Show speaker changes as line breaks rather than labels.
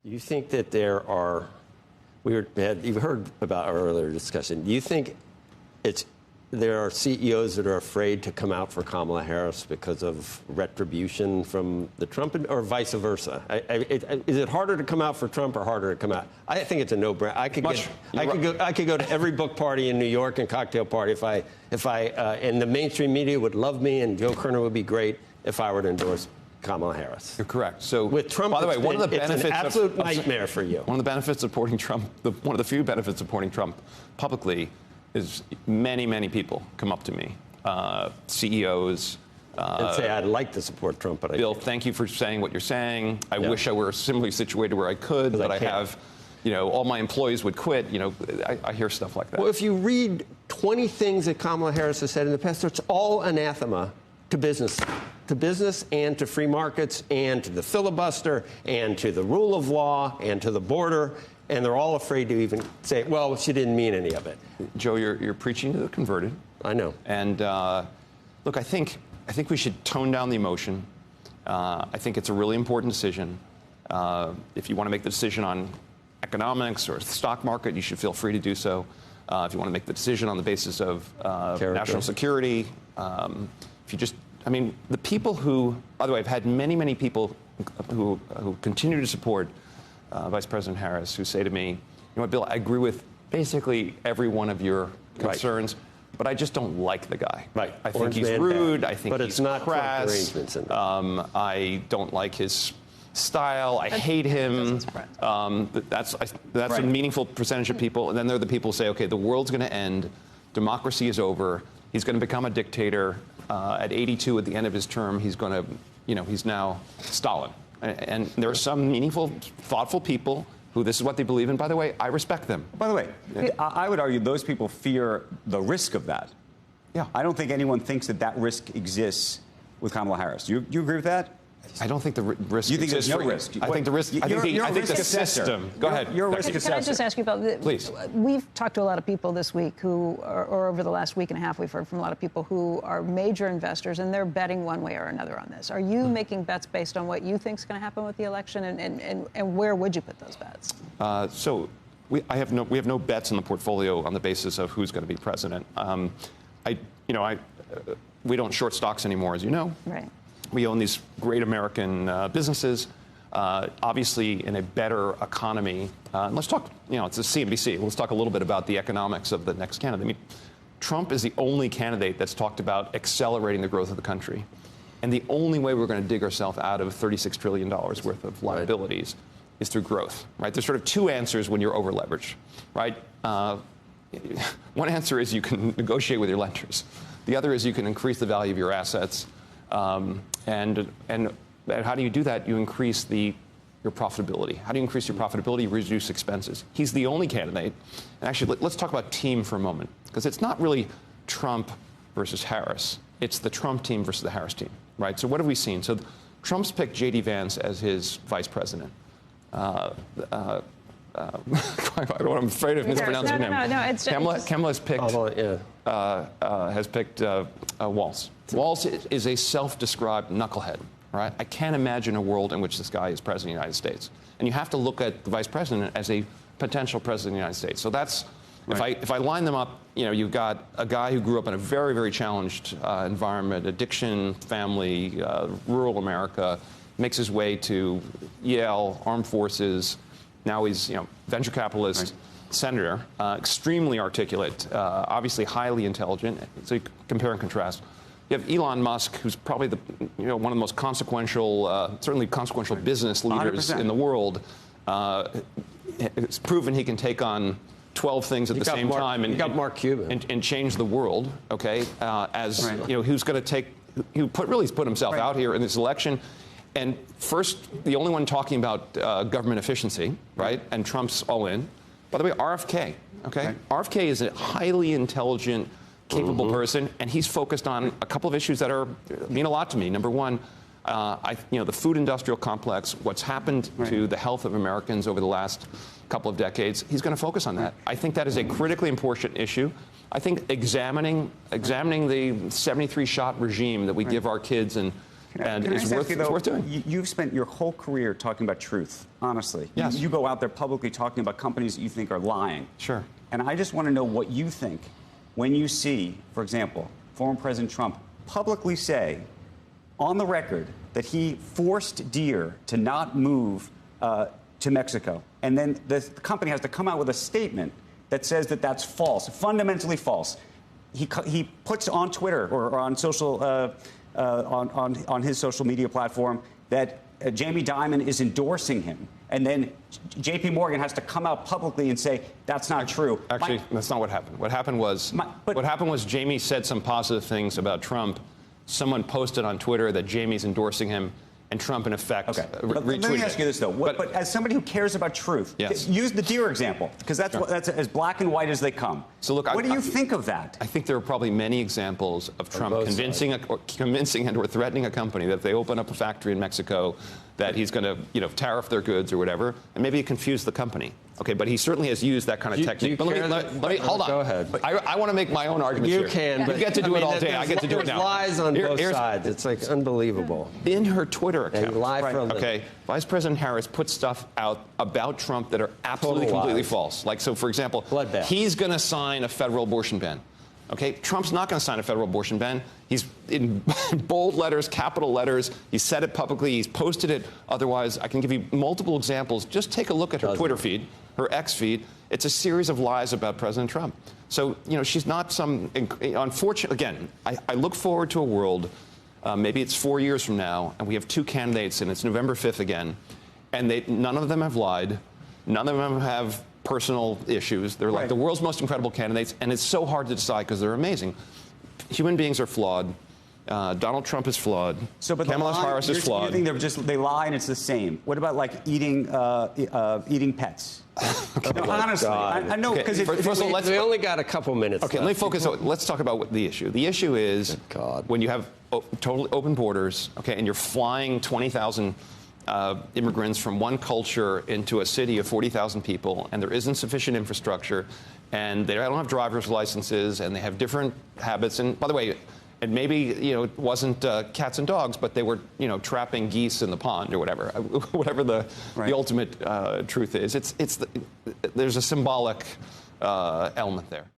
You think that there are, you've heard about our earlier discussion. Do you think there are CEOs that are afraid to come out for Kamala Harris because of retribution from the Trump, or vice versa? Is it harder to come out for Trump or harder to come out? I think it's a no-brainer. I could go to every book party in New York and cocktail party and the mainstream media would love me and Joe Kerner would be great if I were to endorse Kamala Harris.
You're correct. So
with Trump,
by the way, one of the benefits,
it's an absolute nightmare for you.
One of the benefits of supporting Trump, one of the few benefits of supporting Trump publicly, is many people come up to me, CEOs.
And say, I'd like to support Trump, but
Bill, thank you for saying what you're saying. I wish I were similarly situated where I could, but I have, all my employees would quit. I hear stuff like that.
Well, if you read 20 things that Kamala Harris has said in the past, it's all anathema to business and to free markets and to the filibuster and to the rule of law and to the border. And they're all afraid to even say, well, she didn't mean any of it.
Joe, you're preaching to the converted.
I know.
And look, I think we should tone down the emotion. I think it's a really important decision. If you want to make the decision on economics or the stock market, you should feel free to do so. If you want to make the decision on the basis of national security, the people who, by the way, I've had many people who continue to support Vice President Harris, who say to me, Bill, I agree with basically every one of your concerns, but I just don't like the guy.
Right.
I think he's rude. I think he's crass. I don't like his style. I hate him. That's a meaningful percentage of people. And then there are the people who say, okay, the world's going to end. Democracy is over. He's going to become a dictator. At 82, at the end of his term, he's going to, he's now Stalin. And there are some meaningful, thoughtful people who this is what they believe in. By the way, I respect them.
By the way, I would argue those people fear the risk of that.
Yeah.
I don't think anyone thinks that risk exists with Kamala Harris. You agree with that?
I don't think the risk.
You think there's no risk?
I think the risk. I think the system. Go ahead.
You're a risk assessor.
Can I just ask you about?
Please.
We've talked to a lot of people this week or over the last week and a half, we've heard from a lot of people who are major investors, and they're betting one way or another on this. Are you making bets based on what you think is going to happen with the election, and where would you put those bets?
We have no bets in the portfolio on the basis of who's going to be president. We don't short stocks anymore, as you know.
Right.
We own these great American businesses, obviously in a better economy. Let's talk, it's a CNBC. Let's talk a little bit about the economics of the next candidate. Trump is the only candidate that's talked about accelerating the growth of the country. And the only way we're going to dig ourselves out of $36 trillion worth of liabilities is through growth, right? There's sort of two answers when you're over-leveraged, right? One answer is you can negotiate with your lenders. The other is you can increase the value of your assets. And how do you do that? You increase your profitability. How do you increase your profitability? You reduce expenses. He's the only candidate. And actually, let's talk about team for a moment, because it's not really Trump versus Harris. It's the Trump team versus the Harris team, right? So what have we seen? So Trump's picked J.D. Vance as his vice president. I'm afraid of mispronouncing him. Kamala has picked Walz. Walz is a self-described knucklehead, right? I can't imagine a world in which this guy is president of the United States. And you have to look at the vice president as a potential president of the United States. So that's, if I line them up, you've got a guy who grew up in a very, very challenged environment, addiction, family, rural America, makes his way to Yale, armed forces. Now he's, venture capitalist, senator, extremely articulate, obviously highly intelligent. So you compare and contrast. You have Elon Musk, who's probably one of the most consequential, certainly consequential business leaders 100%. In the world. It's proven he can take on 12 things at the same time and change the world. Okay, who's going to he's put himself out here in this election. And first, the only one talking about government efficiency, right? And Trump's all in. By the way, RFK, okay? Right. RFK is a highly intelligent, capable person, and he's focused on a couple of issues that mean a lot to me. Number one, the food industrial complex, what's happened to the health of Americans over the last couple of decades. He's going to focus on that. I think that is a critically important issue. I think examining the 73-shot regime that we give our kids and and
Can I
it's
just ask
worth,
you, though,
it's worth doing.
You've spent your whole career talking about truth, honestly.
Yes.
You go out there publicly talking about companies that you think are lying.
Sure.
And I just want to know what you think when you see, for example, former President Trump publicly say on the record that he forced Deere to not move to Mexico. And then the company has to come out with a statement that says that that's false, fundamentally false. He puts on Twitter or on social on his social media platform that Jamie Dimon is endorsing him. And then J.P. Morgan has to come out publicly and say that's not true.
Actually, that's not what happened. What happened was Jamie said some positive things about Trump. Someone posted on Twitter that Jamie's endorsing him, and Trump, in effect, retweeted.
Let me ask you this, though. But as somebody who cares about truth,
yes.
use the Deere example, because that's,
Sure.
that's as black and white as they come.
So look,
what do you think of that?
I think there are probably many examples of Trump convincing and or threatening a company that if they open up a factory in Mexico, that he's going to, tariff their goods or whatever, and maybe confuse the company. Okay, but he certainly has used that kind of technique. But let me hold on.
Go ahead.
I want to make my own arguments
You
here.
can, but
you get to do it all day. I get to do it now.
There's lies on both sides. It's like unbelievable.
In her Twitter account,
They lie for a living.
okay, Vice President Harris put stuff out about Trump that are absolutely completely false. Like, so for example, he's going to sign a federal abortion ban. Okay, Trump's not going to sign a federal abortion ban. He's in bold letters, capital letters. He said it publicly. He's posted it. Otherwise, I can give you multiple examples. Just take a look at her Twitter feed, her X feed. It's a series of lies about President Trump. So, she's not some, unfortunate, again, I look forward to a world, maybe it's 4 years from now, and we have two candidates, and it's November 5th again, and none of them have lied. None of them have personal issues. They're like the world's most incredible candidates, and it's so hard to decide because they're amazing. Human beings are flawed. Donald Trump is flawed. Kamala Harris is flawed.
You think they lie and it's the same? What about like eating pets? No, honestly, I know because
we only got a couple minutes.
Okay, let me focus. Let's talk about the issue. The issue is when you have totally open borders, okay, and you're flying 20,000 immigrants from one culture into a city of 40,000 people, and there isn't sufficient infrastructure, and they don't have driver's licenses, and they have different habits. And by the way, and maybe it wasn't cats and dogs, but they were trapping geese in the pond or whatever, whatever the ultimate truth is. There's a symbolic element there.